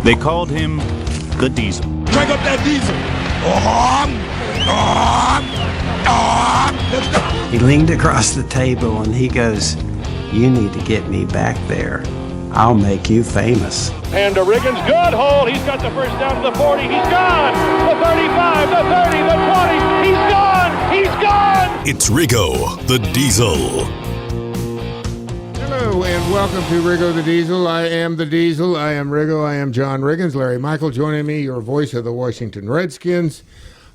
They called him the Diesel. Crank up that diesel. Let's go. He leaned across the table and he goes, "You need to get me back there. I'll make you famous." And to Riggins, good hold. He's got the first down to the 40. He's gone. The 35, the 30, the 20. He's gone. He's gone. It's Riggo, the Diesel. Hello and welcome to Riggo the Diesel. I am the Diesel. I am Riggo. I am John Riggins. Larry Michael joining me, your voice of the Washington Redskins.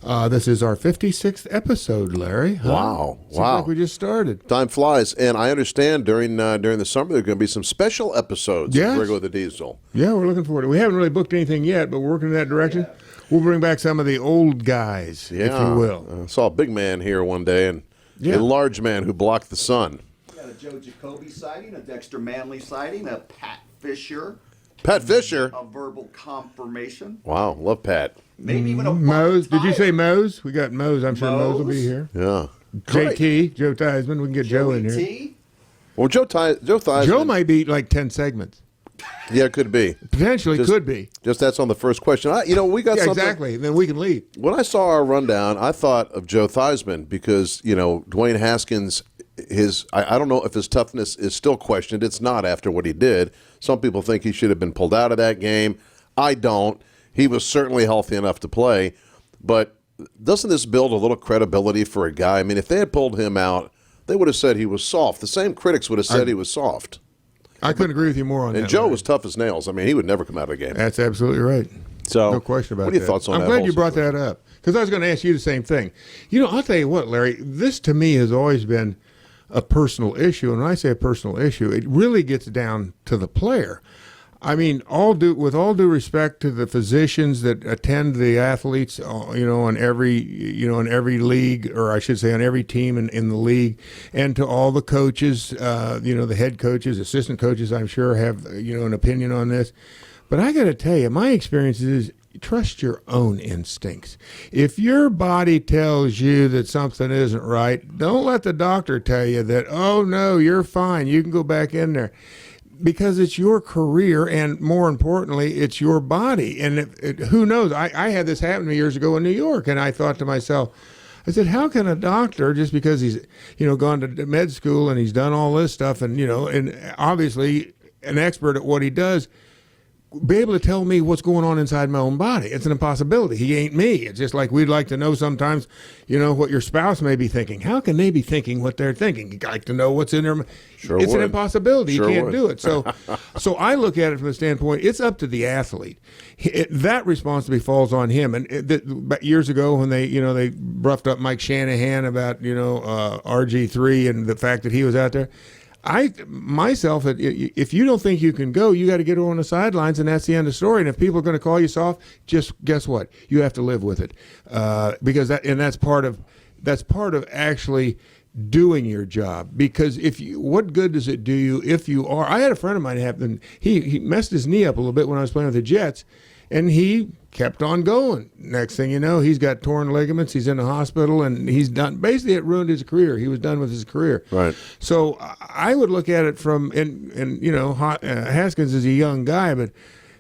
This is our 56th episode, Larry. Huh? Wow. Seems like we just started. Time flies. And I understand during the summer there are going to be some special episodes of Riggo the Diesel. Yeah, we're looking forward to it. We haven't really booked anything yet, but we're working in that direction. Yeah. We'll bring back some of the old guys, if you will. I saw a big man here one day and a large man who blocked the sun. A Joe Jacoby sighting, a Dexter Manley sighting, a Pat Fisher. Pat Fisher? A verbal confirmation. Wow, love Pat. Maybe even a Mose. Did you say Mose? We got Mose. I'm sure Mose will be here. Yeah. JT, Joe Theismann. We can get Joe in here. Well, Joe Theismann. Joe might be like 10 segments. Yeah, it could be. Potentially could be. Just that's on the first question. We got something. Exactly. Then we can leave. When I saw our rundown, I thought of Joe Theismann because, Dwayne Haskins, I don't know if his toughness is still questioned. It's not after what he did. Some people think he should have been pulled out of that game. I don't. He was certainly healthy enough to play. But doesn't this build a little credibility for a guy? I mean, if they had pulled him out, they would have said he was soft. The same critics would have said he was soft. I couldn't agree with you more on that. And Joe was tough as nails. I mean, he would never come out of the game. That's absolutely right. So, no question about that. What are your thoughts on that? I'm glad you brought that up because I was going to ask you the same thing. I'll tell you what, Larry, this to me has always been a personal issue. And when I say a personal issue, it really gets down to the player. I mean, with all due respect to the physicians that attend the athletes, in every league, or I should say on every team in the league, and to all the coaches, the head coaches, assistant coaches, I'm sure have, an opinion on this. But I got to tell you, my experience is trust your own instincts. If your body tells you that something isn't right, don't let the doctor tell you that, oh, no, you're fine, you can go back in there. Because it's your career, and more importantly, it's your body. And who knows? I had this happen to me years ago in New York, and I thought to myself, I said, how can a doctor, just because he's, gone to med school and he's done all this stuff and, and obviously an expert at what he does, be able to tell me what's going on inside my own body? It's an impossibility. He ain't me. It's just like we'd like to know sometimes, what your spouse may be thinking. How can they be thinking what they're thinking? You'd like to know what's in their. Sure it's would. an impossibility. Sure you can't would. do it. So I look at it from the standpoint, it's up to the athlete. That responsibility falls on him. And years ago when they roughed up Mike Shanahan about RG3 and the fact that he was out there. If you don't think you can go, you got to get on the sidelines, and that's the end of the story. And if people are going to call you soft, just guess what? You have to live with it, because that's part of actually doing your job. Because what good does it do you if you are? I had a friend of mine happen. He messed his knee up a little bit when I was playing with the Jets, and he kept on going. Next thing you know, he's got torn ligaments. He's in the hospital, and he's done. Basically, it ruined his career. He was done with his career. Right. So I would look at it from, Haskins is a young guy, but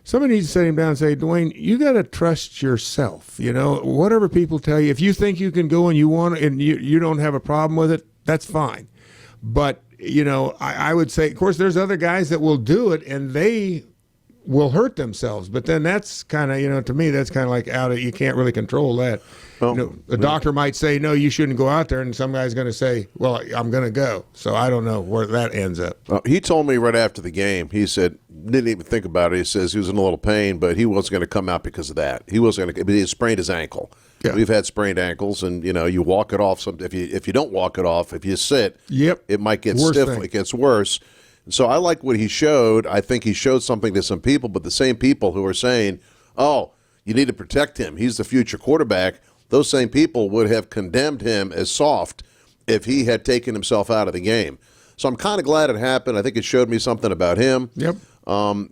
somebody needs to sit him down and say, Dwayne, you got to trust yourself. Whatever people tell you, if you think you can go and you want and you don't have a problem with it, that's fine. But I would say, of course, there's other guys that will do it, and they will hurt themselves, but then that's kind of, to me, that's kind of like you can't really control that. Well, the doctor might say, no, you shouldn't go out there, and some guy's going to say, well, I'm going to go. So I don't know where that ends up. He told me right after the game, he said, didn't even think about it. He says he was in a little pain, but he wasn't going to come out because of that. He wasn't going to, he sprained his ankle. Yeah. We've had sprained ankles, and, you walk it off. If you don't walk it off, if you sit, it might get stiff. It gets worse. So I like what he showed. I think he showed something to some people, but the same people who are saying, oh, you need to protect him, he's the future quarterback, those same people would have condemned him as soft if he had taken himself out of the game. So I'm kind of glad it happened. I think it showed me something about him. Yep.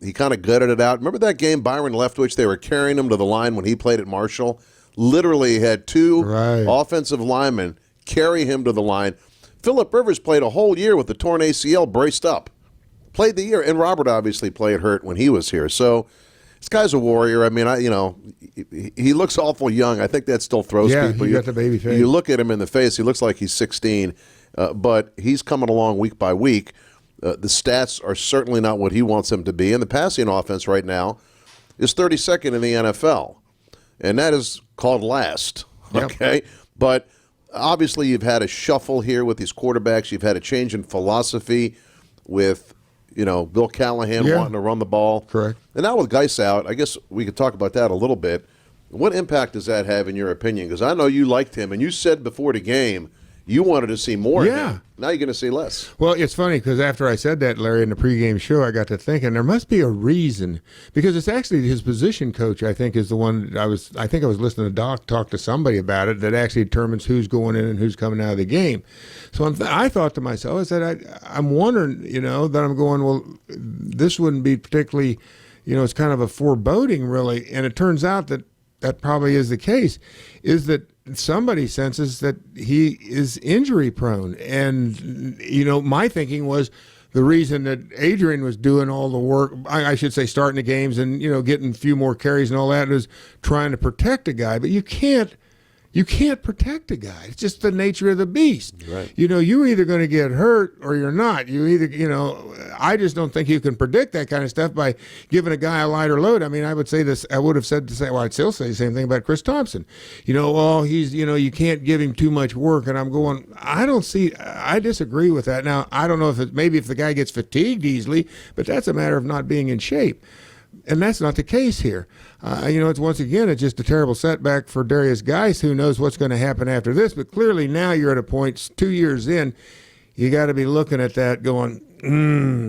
He kind of gutted it out. Remember that game, Byron Leftwich? They were carrying him to the line when he played at Marshall. Literally had two offensive linemen carry him to the line. Phillip Rivers played a whole year with the torn ACL braced up. Played the year, and Robert obviously played hurt when he was here. So This guy's a warrior. I mean, he looks awful young. I think that still throws people. Yeah, he got the baby face. You look at him in the face, he looks like he's 16, but he's coming along week by week. The stats are certainly not what he wants them to be, and the passing offense right now is 32nd in the NFL, and that is called last. Okay, but obviously you've had a shuffle here with these quarterbacks. You've had a change in philosophy with Bill Callahan wanting to run the ball. Correct. And now with Geis out, I guess we could talk about that a little bit. What impact does that have in your opinion? Because I know you liked him, and you said before the game you wanted to see more of him. Now you're going to see less. Well, it's funny because after I said that, Larry, in the pregame show, I got to thinking there must be a reason, because it's actually his position coach, I think, is the one I think I was listening to Doc talk to somebody about it that actually determines who's going in and who's coming out of the game. So I thought to myself, I said, I'm wondering, that I'm going, well, this wouldn't be particularly, it's kind of a foreboding, really. And it turns out that probably is the case, is that somebody senses that he is injury prone. And, my thinking was the reason that Adrian was doing all the work, I should say starting the games and, getting a few more carries and all that, was trying to protect a guy. But you can't protect a guy. It's just the nature of the beast. Right. You're either going to get hurt or you're not. I just don't think you can predict that kind of stuff by giving a guy a lighter load. I mean, I would say this, I would have said I'd still say the same thing about Chris Thompson. He's, you can't give him too much work. And I'm going, I disagree with that. Now, I don't know if the guy gets fatigued easily, but that's a matter of not being in shape. And that's not the case here. It's just a terrible setback for Darius Geis. Who knows what's going to happen after this? But clearly now you're at a point 2 years in, you got to be looking at that going,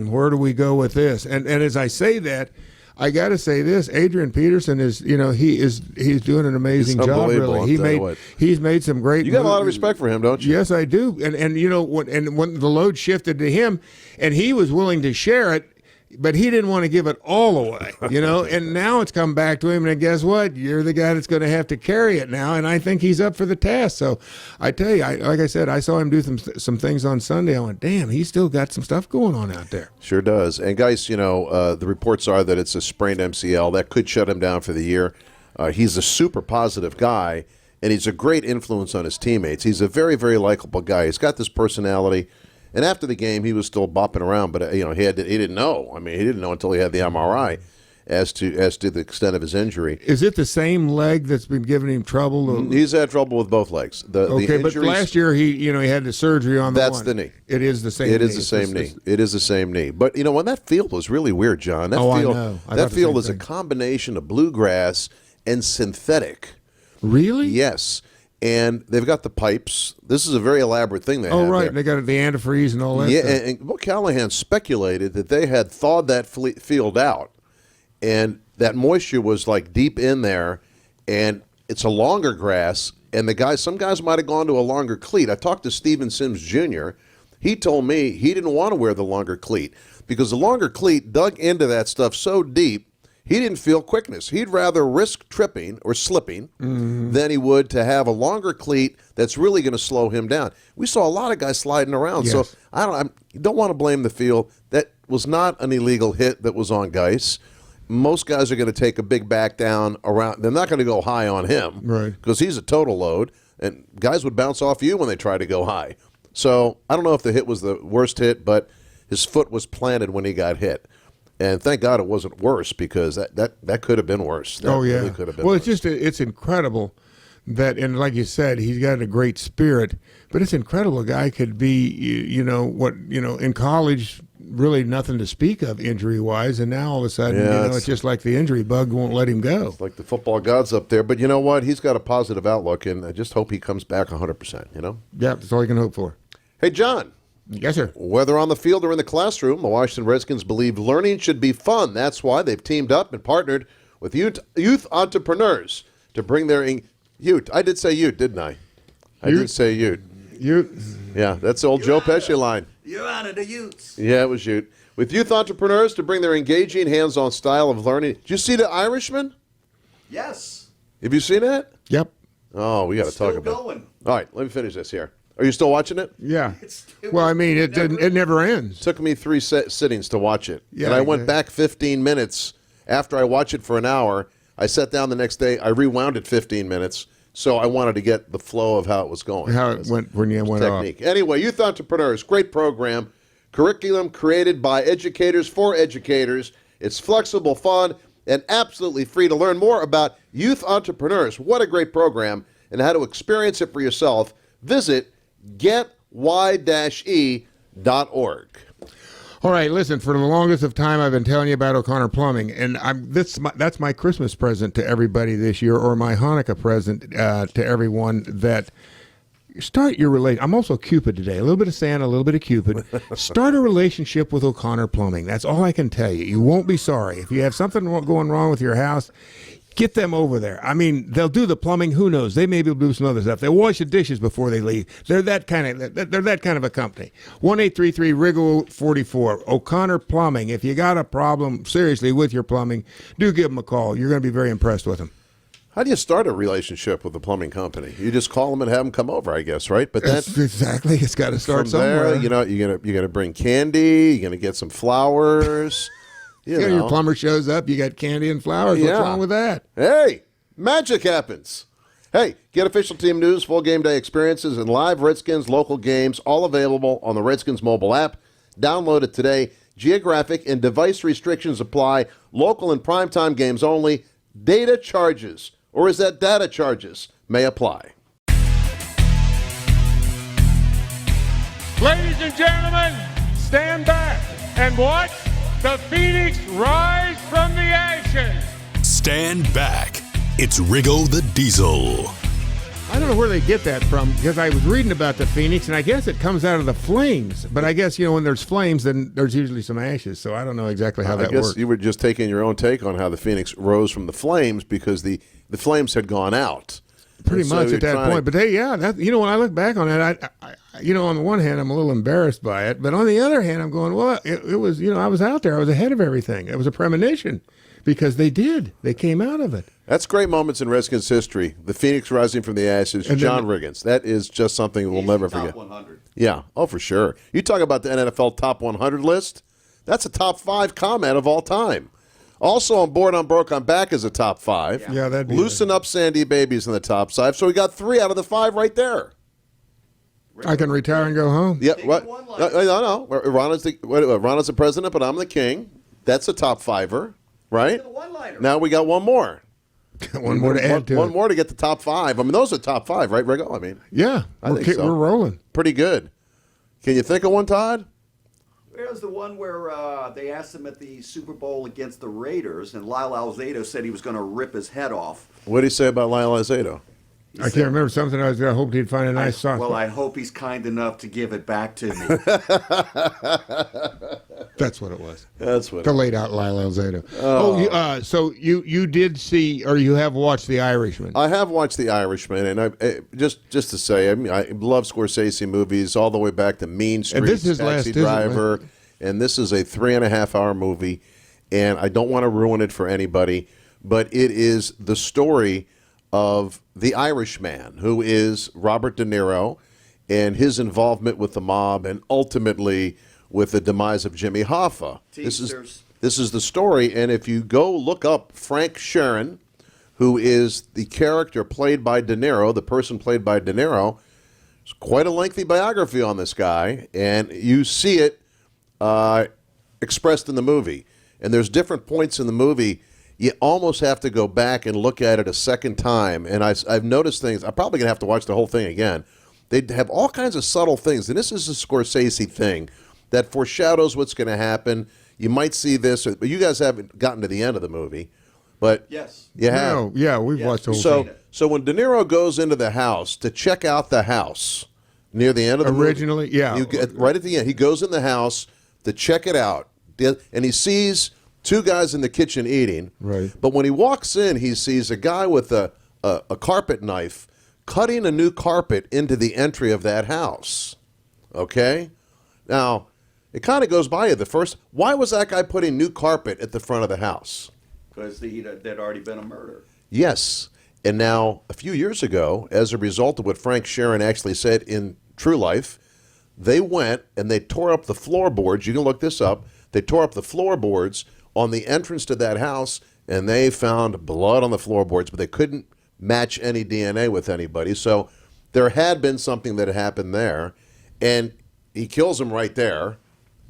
where do we go with this? And as I say that, I got to say this: Adrian Peterson is, he's doing an amazing job. Really, he's made some great. You got a lot of respect for him, don't you? Yes, I do. And when the load shifted to him, and he was willing to share it. But he didn't want to give it all away, and now it's come back to him, and guess what? You're the guy that's going to have to carry it now, and I think he's up for the task. So I tell you, like I said, I saw him do some things on Sunday. I went, damn, he's still got some stuff going on out there. Sure does. And guys, the reports are that it's a sprained MCL. That could shut him down for the year. He's a super positive guy, and he's a great influence on his teammates. He's a very, very likable guy. He's got this personality. And after the game, he was still bopping around, but he didn't know. I mean, he didn't know until he had the MRI as to the extent of his injury. Is it the same leg that's been giving him trouble? He's had trouble with both legs. The but last year he had the surgery on the that's one. the knee. It is the same. It is the same knee. It is the same knee. But when that field was really weird, John. That I field, know. That field is a combination of bluegrass and synthetic. Really? Yes. And they've got the pipes. This is a very elaborate thing they have. Oh, right. There. They got the antifreeze and all that. Yeah, stuff. and Bill Callahan speculated that they had thawed that field out, and that moisture was like deep in there, and it's a longer grass. And some guys might have gone to a longer cleat. I talked to Steven Sims Jr. He told me he didn't want to wear the longer cleat because the longer cleat dug into that stuff so deep. He didn't feel quickness. He'd rather risk tripping or slipping than he would to have a longer cleat that's really going to slow him down. We saw a lot of guys sliding around. Yes. So I don't want to blame the field. That was not an illegal hit that was on Geis. Most guys are going to take a big back down around. They're not going to go high on him, right? Because he's a total load, and guys would bounce off you when they try to go high. So I don't know if the hit was the worst hit, but his foot was planted when he got hit. And thank God it wasn't worse because that could have been worse. That really could have been worse. It's incredible that, and like you said, he's got a great spirit, but it's incredible a guy could be, in college, really nothing to speak of injury-wise, and now all of a sudden, it's just like the injury bug won't let him go. It's like the football gods up there. But you know what? He's got a positive outlook, and I just hope he comes back 100%, Yeah, that's all you can hope for. Hey, John. Yes, sir. Whether on the field or in the classroom, the Washington Redskins believe learning should be fun. That's why they've teamed up and partnered with youth entrepreneurs to bring their youth. I did say youth, didn't I? I did say youth. Youth. Yeah, that's the old Joe Pesci line. You're out of the youths. Yeah, it was youth. With youth entrepreneurs to bring their engaging, hands-on style of learning. Did you see The Irishman? Yes. Have you seen that? Yep. Oh, we got to talk Still about it. going. All right, let me finish this here. Are you still watching it? Yeah. Well, I mean, it never ends. Took me 3 sittings to watch it. Yeah, and I went back 15 minutes after I watch it for an hour, I sat down the next day, I rewound it 15 minutes, so I wanted to get the flow of how it was going. How it went when you went technique. off. Anyway, Youth Entrepreneurs, great program. Curriculum created by educators for educators. It's flexible, fun, and absolutely free. To learn more about Youth Entrepreneurs, what a great program, and how to experience it for yourself, visit GetY-E.org. All right, listen, for the longest of time, I've been telling you about O'Connor Plumbing, and that's my Christmas present to everybody this year, or my Hanukkah present to everyone, that start your relationship. I'm also Cupid today, a little bit of Santa, a little bit of Cupid. Start a relationship with O'Connor Plumbing. That's all I can tell you. You won't be sorry. If you have something going wrong with your house, get them over there. I mean, they'll do the plumbing. Who knows? They maybe will do some other stuff. They'll wash the dishes before they leave. They're that kind of a company. 1-833-RIGGO-44. O'Connor Plumbing. If you got a problem seriously with your plumbing, do give them a call. You're going to be very impressed with them. How do you start a relationship with a plumbing company? You just call them and have them come over, I guess, right? But that's exactly. It's got to start from somewhere. there, you're gonna bring candy. You're gonna get some flowers. Your plumber shows up. You got candy and flowers. What's wrong with that? Hey, magic happens. Hey, get official team news, full game day experiences, and live Redskins local games, all available on the Redskins mobile app. Download it today. Geographic and device restrictions apply. Local and primetime games only. Data charges, or is that data charges, may apply. Ladies and gentlemen, stand back and watch the Phoenix rise from the ashes. Stand back. It's Riggo the Diesel. I don't know where they get that from, because I was reading about the Phoenix, and I guess it comes out of the flames. But I guess, when there's flames, then there's usually some ashes. So I don't know exactly how that works. You were just taking your own take on how the Phoenix rose from the flames, because the flames had gone out. Pretty much at that point. But when I look back on it, I on the one hand, I'm a little embarrassed by it. But on the other hand, I'm going, well, it was, I was out there. I was ahead of everything. It was a premonition, because they came out of it. That's great moments in Redskins history. The Phoenix rising from the ashes, and John Riggins. That is just something we'll never forget. Top 100. Yeah, for sure. You talk about the NFL Top 100 list, that's a top 5 comment of all time. Also on board on Broke on Back is a top 5. Yeah, that'd be Loosen Up Sandy Babies in the top 5. So we got 3 out of the 5 right there. I can retire and go home. Yeah, right. No. Ron is the president, but I'm the king. That's a top 5er, right? Now we got one more. One more to add to One it. more to get the top 5. I mean, those are top 5, right, Riggo? I mean, yeah, I think so. We're rolling. Pretty good. Can you think of one, Todd? There's the one where they asked him at the Super Bowl against the Raiders, and Lyle Alzado said he was going to rip his head off. What did he say about Lyle Alzado? I can't remember something. I hoped he'd find a nice soft. Well, I hope he's kind enough to give it back to me. That's what it was. That's what. To laid out Lyle Alzado. So you did see, or you have watched The Irishman? I have watched The Irishman, and just to say, I mean, I love Scorsese movies all the way back to Mean Streets, and this is Taxi Driver, and this is a 3.5-hour movie, and I don't want to ruin it for anybody, but it is the story of the Irishman, who is Robert De Niro, and his involvement with the mob, and ultimately with the demise of Jimmy Hoffa. This is the story, and if you go look up Frank Sheeran, who is the character played by De Niro, the person played by De Niro, it's quite a lengthy biography on this guy, and you see it expressed in the movie. And there's different points in the movie. You almost have to go back and look at it a second time. And I've noticed things. I'm probably going to have to watch the whole thing again. They have all kinds of subtle things. And this is a Scorsese thing that foreshadows what's going to happen. You might see this, but you guys haven't gotten to the end of the movie. But yes. You have. No, yeah, we've watched the whole thing. So when De Niro goes into the house to check out the house near the end of the Originally, movie, yeah. right at the end, he goes in the house to check it out. And he sees 2 guys in the kitchen eating. Right. But when he walks in, he sees a guy with a carpet knife cutting a new carpet into the entry of that house. Okay? Now, it kind of goes by you. Why was that guy putting new carpet at the front of the house? Because there'd already been a murder. Yes. And now, a few years ago, as a result of what Frank Sheeran actually said in True Life, they went and they tore up the floorboards. You can look this up. They tore up the floorboards on the entrance to that house, and they found blood on the floorboards, but they couldn't match any DNA with anybody. So there had been something that happened there, and he kills him right there,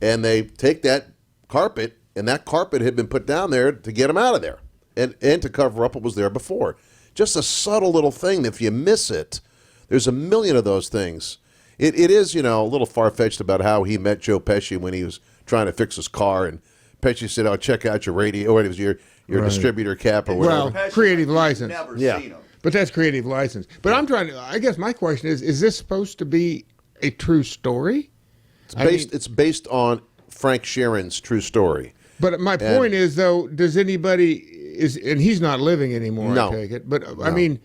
and they take that carpet, and that carpet had been put down there to get him out of there and to cover up what was there before. Just a subtle little thing that if you miss it, there's a million of those things. It is, a little far-fetched about how he met Joe Pesci when he was trying to fix his car, and Pesci said, "Oh, check out your radio," or it was your distributor cap or whatever. Well, creative license. Never Yeah. seen him. But that's creative license. But I guess my question is this supposed to be a true story? It's based on Frank Sheeran's true story. But my point is, though, does anybody and he's not living anymore, No. I take it. But, I mean,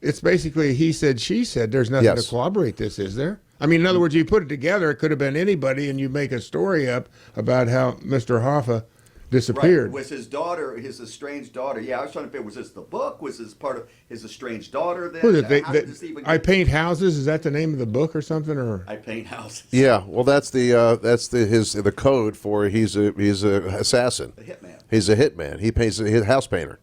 it's basically he said, she said. There's nothing to corroborate this, is there? I mean, in other words, you put it together, it could have been anybody, and you make a story up about how Mr. Hoffa disappeared. Right. Was his daughter, his estranged daughter? Yeah, I was trying to figure, was this the book? Was this part of his estranged daughter then? What is it? How did this even I Paint Houses? Is that the name of the book or something? Or I Paint Houses. Yeah, well, that's the code for he's a assassin. The hitman. He's a hitman. He paints a house painter.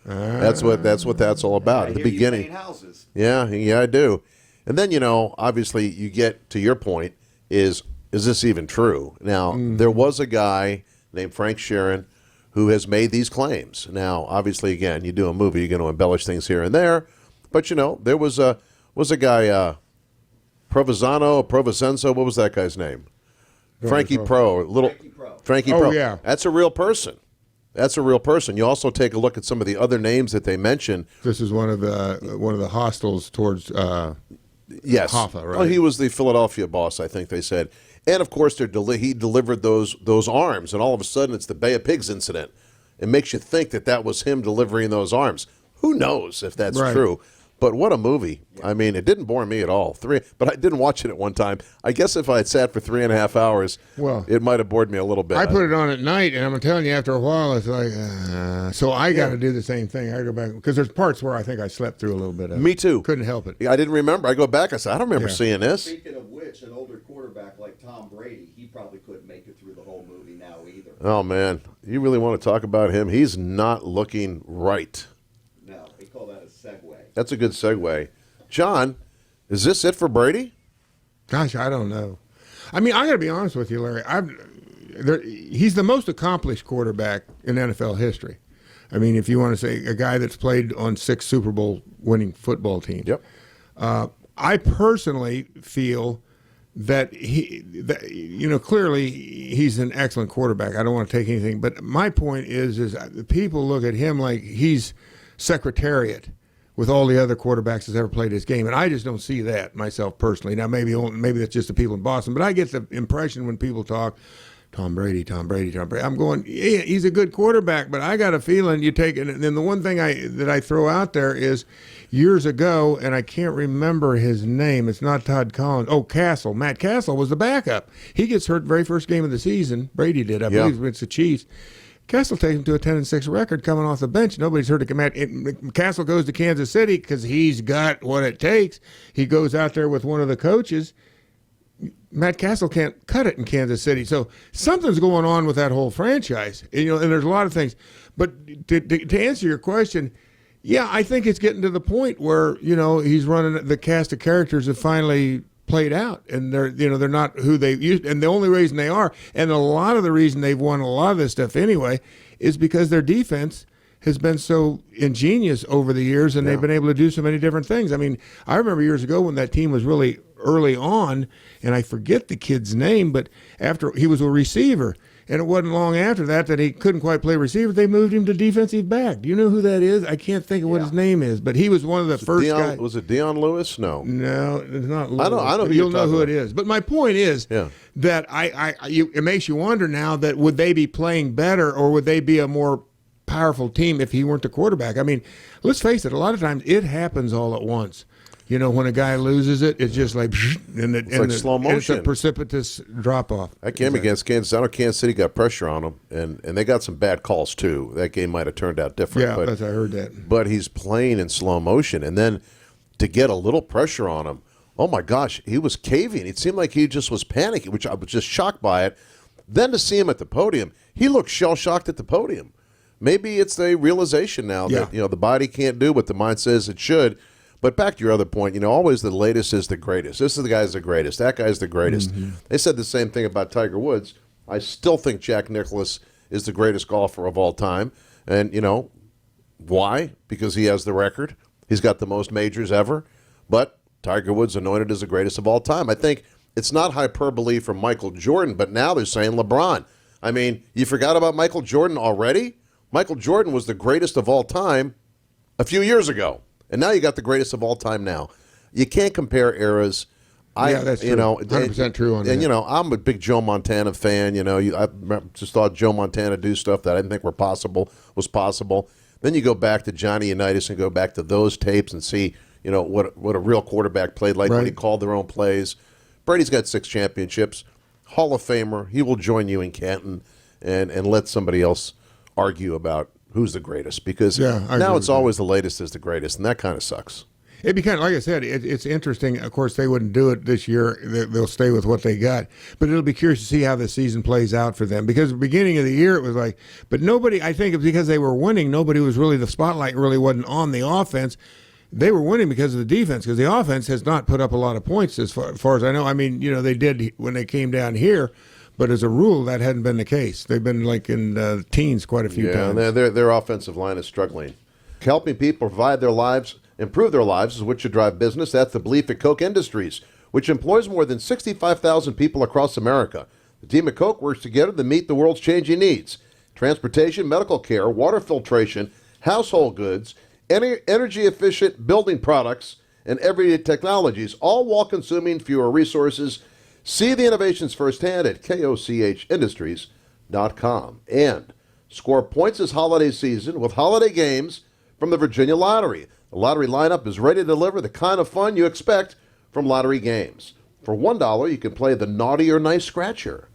That's what that's all about. I At the hear you beginning. paint houses. Yeah, I do. And then obviously you get to your point: is this even true? Now there was a guy named Frank Sheeran who has made these claims. Now, obviously, again, you do a movie, you're going to embellish things here and there, but there was a guy Provisenzo. What was that guy's name? Frankie Pro. Frankie Pro. yeah. That's a real person. You also take a look at some of the other names that they mention. this is one of the hostiles towards Yes. Hoffa, right? Oh, he was the Philadelphia boss, I think they said. And, of course, he delivered those arms, and all of a sudden it's the Bay of Pigs incident. It makes you think that was him delivering those arms. Who knows if that's Right. true? But what a movie. I mean, it didn't bore me at all. But I didn't watch it at one time. I guess if I had sat for 3.5 hours, it might have bored me a little bit. I put it on at night, and I'm telling you, after a while, it's like, so I got to do the same thing. I go back, because there's parts where I think I slept through a little bit of it. Me too. Couldn't help it. I didn't remember. I go back, I said, I don't remember seeing this. Speaking of which, an older quarterback like Tom Brady, he probably couldn't make it through the whole movie now either. Oh, man. You really want to talk about him? He's not looking right. No, they call that a segue. That's a good segue. John, is this it for Brady? Gosh, I don't know. I mean, I got to be honest with you, Larry. He's the most accomplished quarterback in NFL history. I mean, if you want to say a guy that's played on 6 Super Bowl winning football teams. Yep. I personally feel that clearly he's an excellent quarterback. I don't want to take anything, but my point is people look at him like he's secretariat with all the other quarterbacks that's ever played this game, and I just don't see that myself personally. Now, maybe that's just the people in Boston, but I get the impression when people talk, Tom Brady. I'm going, yeah, he's a good quarterback, but I got a feeling you take it. And then the one thing that I throw out there is years ago, and I can't remember his name. It's not Todd Collins. Oh, Castle. Matt Castle was the backup. He gets hurt very first game of the season. Brady did. I believe it's the Chiefs. Castle takes him to a 10-6 record coming off the bench. Nobody's heard of Castle goes to Kansas City because he's got what it takes. He goes out there with one of the coaches. Matt Castle can't cut it in Kansas City. So something's going on with that whole franchise. And there's a lot of things. But to answer your question, yeah, I think it's getting to the point where, he's running the cast of characters have finally played out, and they're not who they used, and the only reason they are, and a lot of the reason they've won a lot of this stuff anyway, is because their defense has been so ingenious over the years, and they've been able to do so many different things. I mean, I remember years ago when that team was really early on, and I forget the kid's name, but after he was a receiver, and it wasn't long after that he couldn't quite play receiver. They moved him to defensive back. Do you know who that is? I can't think of what his name is, but he was one of the first guys. Was it Deion Lewis? No, it's not Lewis. I know. You'll know who it is. But my point is that it makes you wonder now that would they be playing better, or would they be a more powerful team if he weren't the quarterback? I mean, let's face it. A lot of times it happens all at once. When a guy loses it, it's just like, it's slow motion. It's a precipitous drop off. That game against Kansas, I know Kansas City got pressure on him, and they got some bad calls too. That game might have turned out different. Yeah, I heard that. But he's playing in slow motion, and then to get a little pressure on him, oh my gosh, he was caving. It seemed like he just was panicking, which I was just shocked by it. Then to see him at the podium, he looked shell-shocked at the podium. Maybe it's a realization now that the body can't do what the mind says it should. But back to your other point, always the latest is the greatest. This is the guy's the greatest. That guy's the greatest. Mm-hmm. They said the same thing about Tiger Woods. I still think Jack Nicklaus is the greatest golfer of all time. And, why? Because he has the record. He's got the most majors ever. But Tiger Woods anointed as the greatest of all time. I think it's not hyperbole from Michael Jordan, but now they're saying LeBron. I mean, you forgot about Michael Jordan already? Michael Jordan was the greatest of all time a few years ago. And now you got the greatest of all time now. You can't compare eras. That's true. 100% true on that. And, I'm a big Joe Montana fan. I just thought Joe Montana do stuff that I didn't think was possible. Then you go back to Johnny Unitas and go back to those tapes and see, what a real quarterback played like when he called their own plays. Brady's got 6 championships. Hall of Famer. He will join you in Canton and let somebody else argue about who's the greatest, because now it's always the latest is the greatest, and that kind of sucks. It'd be kind of, like I said, it's interesting. Of course, they wouldn't do it this year. They'll stay with what they got. But it'll be curious to see how the season plays out for them, because at the beginning of the year, it was like, but nobody, I think because they were winning, nobody was really, the spotlight really wasn't on the offense. They were winning because of the defense, because the offense has not put up a lot of points as far as I know. I mean, they did when they came down here. But as a rule, that hadn't been the case. They've been like in the teens quite a few times. Yeah, their offensive line is struggling. Helping people improve their lives is what should drive business. That's the belief at Koch Industries, which employs more than 65,000 people across America. The team at Koch works together to meet the world's changing needs. Transportation, medical care, water filtration, household goods, energy-efficient building products, and everyday technologies, all while consuming fewer resources. See the innovations firsthand at kochindustries.com. And score points this holiday season with holiday games from the Virginia Lottery. The lottery lineup is ready to deliver the kind of fun you expect from lottery games. For $1, you can play the Naughty or Nice Scratcher,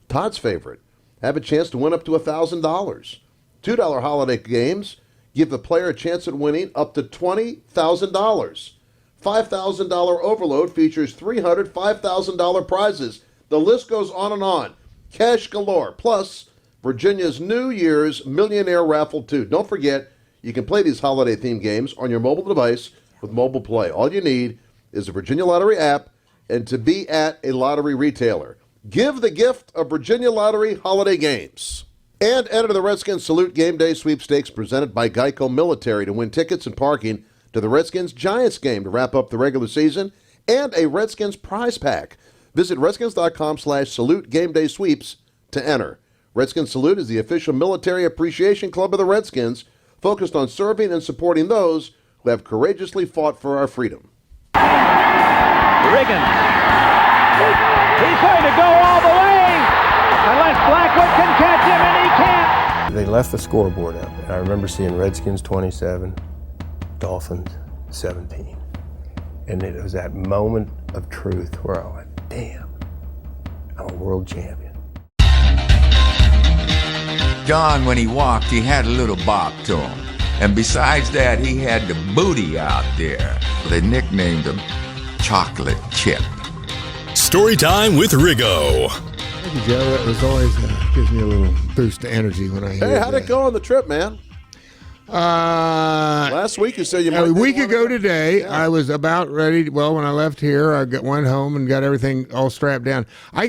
Todd's favorite. Have a chance to win up to $1,000. $2 holiday games give the player a chance at winning up to $20,000. $5,000 Overload features 300 $5,000 prizes. The list goes on and on. Cash galore. Plus, Virginia's New Year's Millionaire Raffle, too. Don't forget, you can play these holiday-themed games on your mobile device with Mobile Play. All you need is a Virginia Lottery app and to be at a lottery retailer. Give the gift of Virginia Lottery holiday games. And enter the Redskins Salute Game Day Sweepstakes presented by Geico Military to win tickets and parking to the Redskins-Giants game to wrap up the regular season, and a Redskins prize pack. Visit redskins.com/salute game day sweeps to enter. Redskins Salute is the official military appreciation club of the Redskins, focused on serving and supporting those who have courageously fought for our freedom. Riggins. He's going to go all the way, unless Blackwood can catch him, and he can't. They left the scoreboard up, and I remember seeing Redskins 27, Dolphins 17. And it was that moment of truth where I went, damn, I'm a world champion. John, when he walked, he had a little bop to him. And besides that, he had the booty out there. They nicknamed him Chocolate Chip. Story time with Riggo. Thank you, Joe. That was always gives me a little boost to energy when I hear Hey, how'd it go on the trip, man? Last week you said you might. A week ago today, I was about ready. Well, when I left here, I went home and got everything all strapped down. I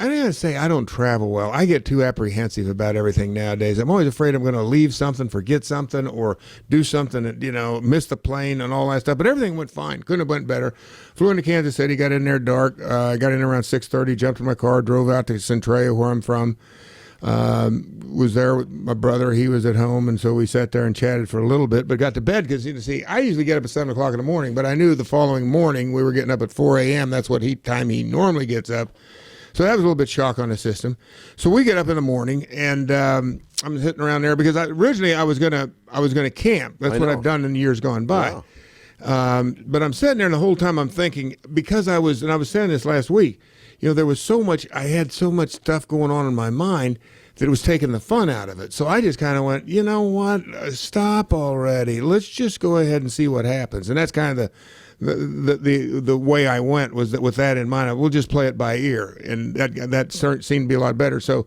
gotta say, I don't travel well. I get too apprehensive about everything nowadays. I'm always afraid I'm going to leave something, forget something, or do something that, miss the plane and all that stuff. But everything went fine. Couldn't have went better. Flew into Kansas City, got in there dark. I got in around 6:30, jumped in my car, drove out to Centralia, where I'm from. Was there with my brother. He was at home, and so we sat there and chatted for a little bit, but got to bed because, I usually get up at 7 o'clock in the morning, but I knew the following morning we were getting up at 4 a.m. That's what time he normally gets up. So that was a little bit shock on the system. So we get up in the morning, and I'm sitting around there because originally I was gonna camp. That's what I've done in years gone by. Wow. But I'm sitting there, and the whole time I'm thinking, because I was saying this last week, there was so much, I had so much stuff going on in my mind that it was taking the fun out of it. So I just kind of went, you know what, stop already. Let's just go ahead and see what happens. And that's kind of the way I went was that with that in mind, we'll just play it by ear, and that seemed to be a lot better. So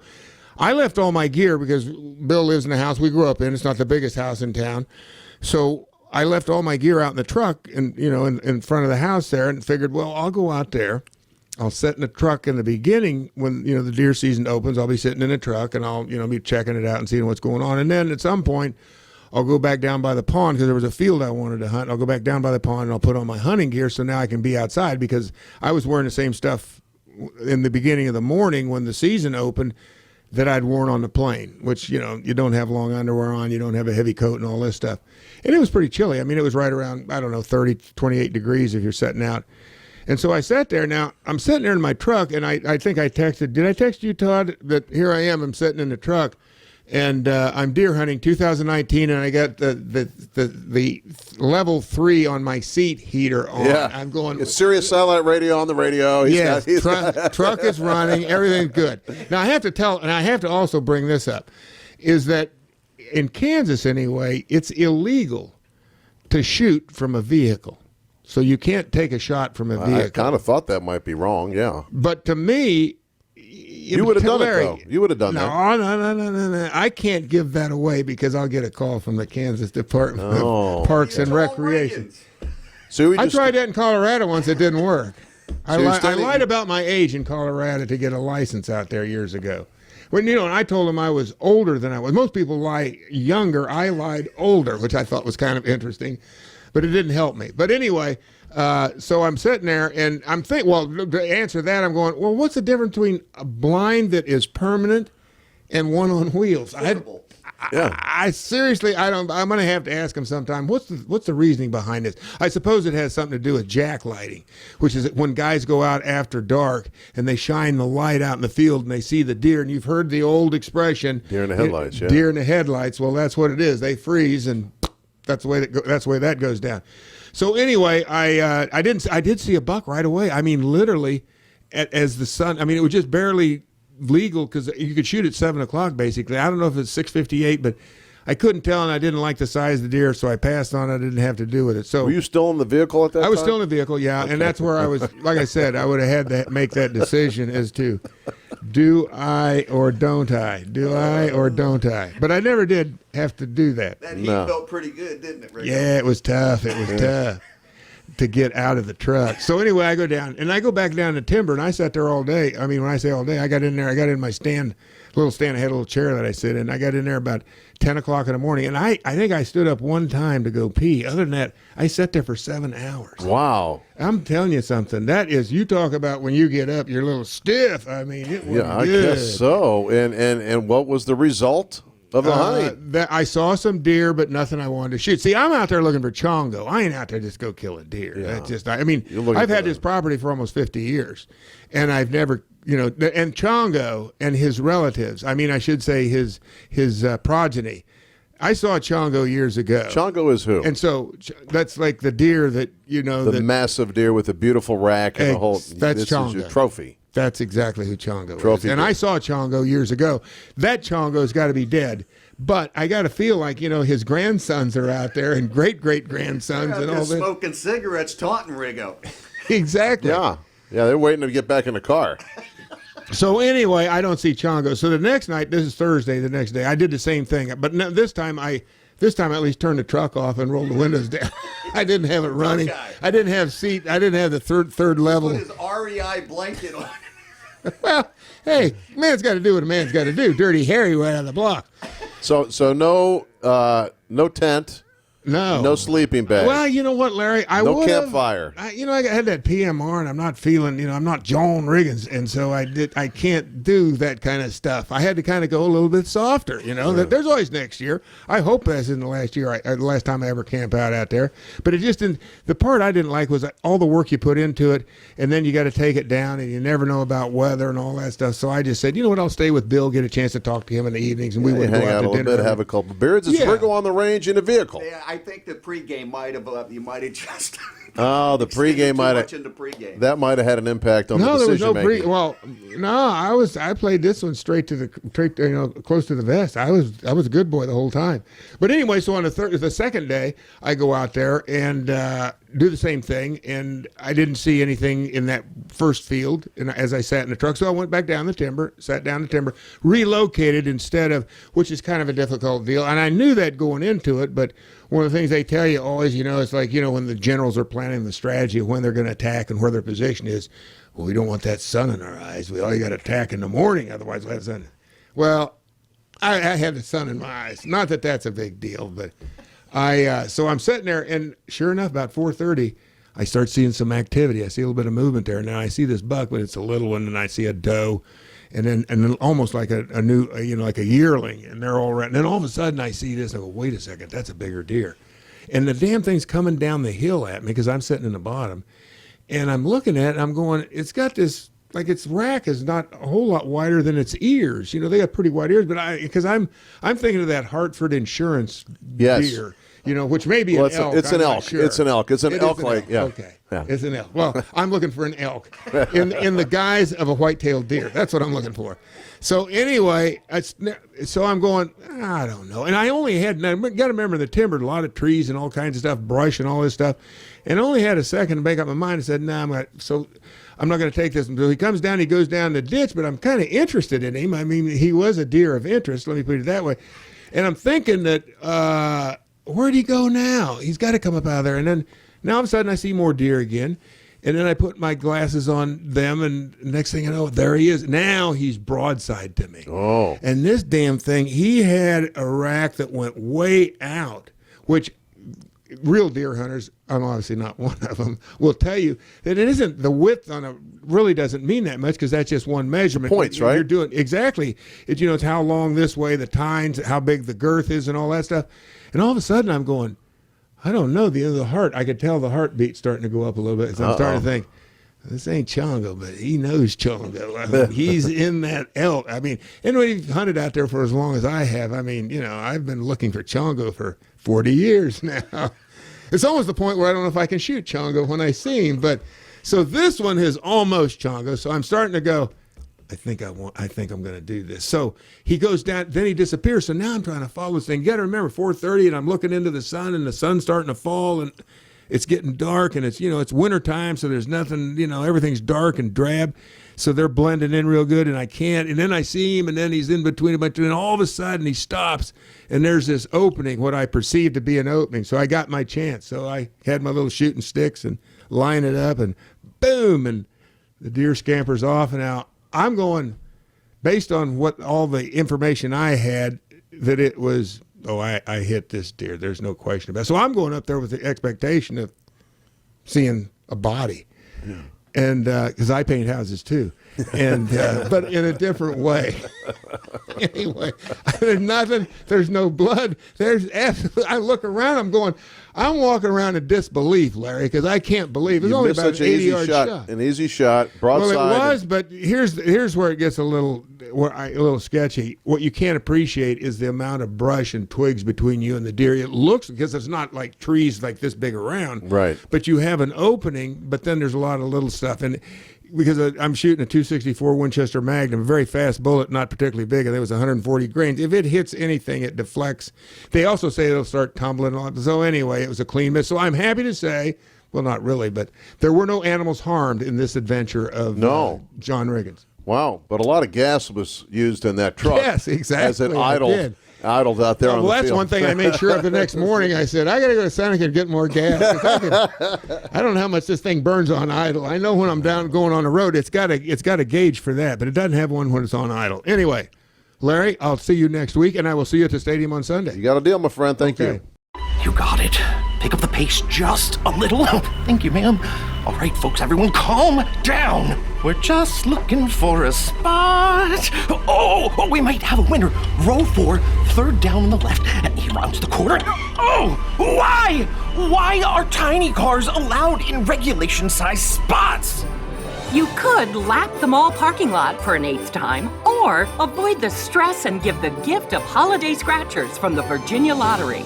I left all my gear because Bill lives in the house we grew up in. It's not the biggest house in town, so I left all my gear out in the truck, and in front of the house there, and figured, well, I'll go out there. I'll sit in the truck in the beginning when the deer season opens. I'll be sitting in the truck, and I'll be checking it out and seeing what's going on. And then at some point, I'll go back down by the pond because there was a field I wanted to hunt. I'll go back down by the pond and I'll put on my hunting gear so now I can be outside, because I was wearing the same stuff in the beginning of the morning when the season opened that I'd worn on the plane, which, you don't have long underwear on, you don't have a heavy coat and all this stuff. And it was pretty chilly. I mean, it was right around, 30, 28 degrees if you're setting out. And so I sat there. Now, I'm sitting there in my truck, and I think I texted, did I text you, Todd, that here I am, I'm sitting in the truck, and I'm deer hunting 2019, and I got the level 3 on my seat heater on. Yeah. I'm going. It's Sirius satellite radio on the radio. Truck is running. Everything's good. Now I have to tell, and I have to also bring this up, is that in Kansas anyway, it's illegal to shoot from a vehicle. So you can't take a shot from a vehicle. I kind of thought that might be wrong, yeah. But to me, you would have done it, though. You would have done that. No. I can't give that away because I'll get a call from the Kansas Department of Parks and Recreation. So I tried that in Colorado once. It didn't work. I lied about my age in Colorado to get a license out there years ago. When and I told them I was older than I was. Most people lie younger. I lied older, which I thought was kind of interesting, but it didn't help me. But anyway, so I'm sitting there, and I'm thinking, well, to answer that, I'm going, well, what's the difference between a blind that is permanent and one on wheels? I seriously, I'm going to have to ask him sometime, what's the reasoning behind this? I suppose it has something to do with jack lighting, which is when guys go out after dark and they shine the light out in the field and they see the deer, and you've heard the old expression, deer in the headlights. Yeah. Deer in the headlights. Well, that's what it is. They freeze, and that's the way that goes down. So anyway, I did see a buck right away. I mean, literally, as the sun. I mean, it was just barely legal because you could shoot at 7:00 basically. I don't know if it's 6:58, but I couldn't tell, and I didn't like the size of the deer, so I passed on. I didn't have to do with it. So were you still in the vehicle at that time? I was still in the vehicle, yeah, okay. And that's where I was. Like I said, I would have had to make that decision as to do I or don't I? Do I or don't I? But I never did have to do that. That heat felt pretty good, didn't it, Riggo? Yeah, it was tough. It was tough to get out of the truck. So anyway, I go down, and I go back down to timber, and I sat there all day. I mean, when I say all day, I got in there. I got in my little stand. I had a little chair that I sit in. I got in there about 10:00 in the morning, and I think I stood up one time to go pee. Other than that, I sat there for 7 hours. Wow. I'm telling you something. That is, you talk about when you get up, you're a little stiff. I mean, it was I guess so. And what was the result of the hunting? That I saw some deer, but nothing I wanted to shoot. See, I'm out there looking for chongo. I ain't out there just go kill a deer. Yeah. I've had this property for almost 50 years, and I've never, and chongo and his relatives. I mean, I should say his progeny. I saw chongo years ago. Chongo is who? And so that's like the deer that the massive deer with a beautiful rack and the whole. That's chongo. Is your trophy. That's exactly who chongo Trophy is. And I saw chongo years ago. That chongo's got to be dead. But I got to feel like, his grandsons are out there and great-great-grandsons and all that. Smoking cigarettes, taunting Riggo. Exactly. Yeah, they're waiting to get back in the car. So anyway, I don't see chongo. So the next night, this is Thursday, the next day, I did the same thing. But this time I at least turned the truck off and rolled the windows down. I didn't have it running. I didn't have seat. I didn't have the third level. Put his REI blanket on. Well, hey, man's got to do what a man's got to do. Dirty Harry right out of the block. So no tent. No sleeping bag. Well, you know what, Larry? No campfire. I had that PMR, and I'm not feeling, I'm not John Riggins, and so I can't do that kind of stuff. I had to kind of go a little bit softer, There's always next year. I hope that's in the last year, the last time I ever camp out there. But it just didn't. The part I didn't like was all the work you put into it, and then you got to take it down, and you never know about weather and all that stuff. So I just said, you know what? I'll stay with Bill, get a chance to talk to him in the evenings, and we would go hang out to a little dinner. bit, have a couple of beers. It's Riggo on the range in a vehicle. Yeah, I think the pregame might have just. Oh, the pregame might have. That might have had an impact on the decision making. Well, no, I played this one straight close to the vest. I was a good boy the whole time. But anyway, so on the second day, I go out there and do the same thing, and I didn't see anything in that first field. And as I sat in the truck, so I went back down the timber, sat down the timber, relocated instead of, which is kind of a difficult deal. And I knew that going into it, but one of the things they tell you always, it's like, when the generals are planning the strategy of when they're going to attack and where their position is, well, we don't want that sun in our eyes. We all got to attack in the morning, otherwise we'll have sun. Well, I had the sun in my eyes. Not that that's a big deal, but so I'm sitting there, and sure enough, about 4:30, I start seeing some activity. I see a little bit of movement there. Now I see this buck, but it's a little one, and I see a doe, and then almost like a new, like a yearling, and they're all around. And then all of a sudden I see this, and I go, wait a second, that's a bigger deer. And the damn thing's coming down the hill at me because I'm sitting in the bottom, and I'm looking at it, and I'm going, it's got this, like its rack is not a whole lot wider than its ears. They got pretty wide ears, but because I'm thinking of that Hartford Insurance deer. Which may be an elk. It's an elk. Sure. It's an elk. It's an elk. Yeah. Okay. Yeah. It's an elk. Well, I'm looking for an elk in the guise of a white-tailed deer. That's what I'm looking for. So anyway, so I'm going, I don't know. And I only had, and I got to remember the timber, a lot of trees and all kinds of stuff, brush and all this stuff. And I only had a second to make up my mind. I said, I'm not going to take this. So he comes down, he goes down the ditch, but I'm kind of interested in him. I mean, he was a deer of interest, let me put it that way. And I'm thinking that, where'd he go now? He's got to come up out of there. And then now all of a sudden I see more deer again. And then I put my glasses on them, and next thing I know, there he is. Now he's broadside to me. Oh. And this damn thing, he had a rack that went way out, which real deer hunters, I'm obviously not one of them, will tell you that it isn't the width on a, really doesn't mean that much because that's just one measurement. Points, right? You're doing, exactly. It's how long this way, the tines, how big the girth is and all that stuff. And all of a sudden I'm going, I don't know, the end of the heart. I could tell the heartbeat starting to go up a little bit. So I'm starting to think, this ain't Chongo, but he knows Chongo. I mean, he's in that elk. I mean, and we've hunted out there for as long as I have. I mean, I've been looking for Chongo for 40 years now. It's almost the point where I don't know if I can shoot Chongo when I see him. But so this one is almost Chongo. So I'm starting to go, I think I'm going to do this. So he goes down, then he disappears. So now I'm trying to follow this thing. You got to remember 4:30, and I'm looking into the sun, and the sun's starting to fall, and it's getting dark, and it's it's winter time, so there's nothing, everything's dark and drab. So they're blending in real good, and I can't. And then I see him, and then he's in between a bunch, and all of a sudden he stops, and there's this opening, what I perceived to be an opening. So I got my chance. So I had my little shooting sticks and line it up, and boom, and the deer scampers off, and out. I'm going, based on what all the information I had, that it was, I hit this deer. There's no question about it. So I'm going up there with the expectation of seeing a body. Yeah. And because I paint houses too, and but in a different way. Anyway, there's nothing. There's no blood. I look around. I'm going. I'm walking around in disbelief, Larry, because I can't believe it's only about an 80-yard shot. An easy shot, broadside. Well, it was, but here's where it gets a little sketchy. What you can't appreciate is the amount of brush and twigs between you and the deer. It looks, because it's not like trees like this big around, right? But you have an opening, but then there's a lot of little stuff, and because I'm shooting a .264 Winchester Magnum, a very fast bullet, not particularly big, and it was 140 grains. If it hits anything, it deflects. They also say it'll start tumbling on. So anyway, it was a clean miss. So I'm happy to say, well, not really, but there were no animals harmed in this adventure of John Riggins. Wow, but a lot of gas was used in that truck. Yes, exactly. As it idled out there on the field. Well, that's one thing I made sure of the next morning. I said, I got to go to Seneca and get more gas. I don't know how much this thing burns on idle. I know when I'm down going on the road, it's got a gauge for that, but it doesn't have one when it's on idle. Anyway, Larry, I'll see you next week, and I will see you at the stadium on Sunday. You got a deal, my friend. Thank you. You got it. Pick up the pace just a little. Thank you, ma'am. All right, folks, everyone, calm down. We're just looking for a spot. Oh, we might have a winner. Row 4, third down on the left, and he rounds the corner. Oh, why? Why are tiny cars allowed in regulation-sized spots? You could lap the mall parking lot for an 8th time, or avoid the stress and give the gift of holiday scratchers from the Virginia Lottery.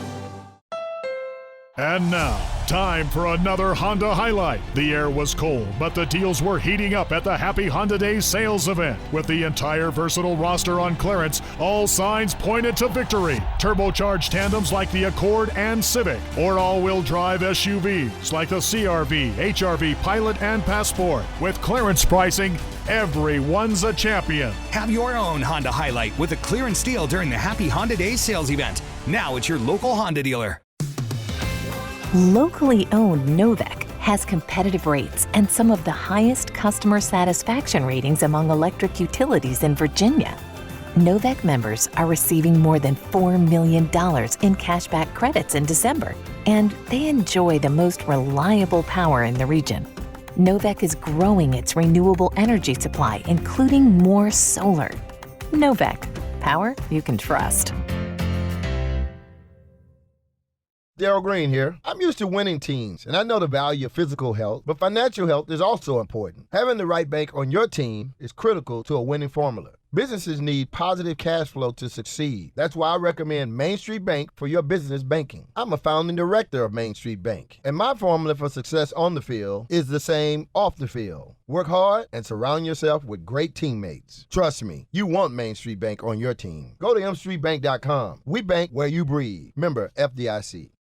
And now, Time for another Honda highlight. The air was cold, but the deals were heating up at the Happy Honda Days sales event. With the entire versatile roster on clearance, all signs pointed to victory. Turbocharged tandems like the Accord and Civic, or all-wheel drive SUVs like the CR-V, HR-V, Pilot, and Passport. With clearance pricing, everyone's a champion. Have your own Honda highlight with a clearance deal during the Happy Honda Days sales event. Now at your local Honda dealer. Locally owned Novec has competitive rates and some of the highest customer satisfaction ratings among electric utilities in Virginia. Novec members are receiving more than $4 million in cashback credits in December, and they enjoy the most reliable power in the region. Novec is growing its renewable energy supply, including more solar. Novec, power you can trust. Darryl Green here. I'm used to winning teams, and I know the value of physical health, but financial health is also important. Having the right bank on your team is critical to a winning formula. Businesses need positive cash flow to succeed. That's why I recommend Main Street Bank for your business banking. I'm a founding director of Main Street Bank, and my formula for success on the field is the same off the field. Work hard and surround yourself with great teammates. Trust me, you want Main Street Bank on your team. Go to mstreetbank.com. We bank where you breathe. Member FDIC.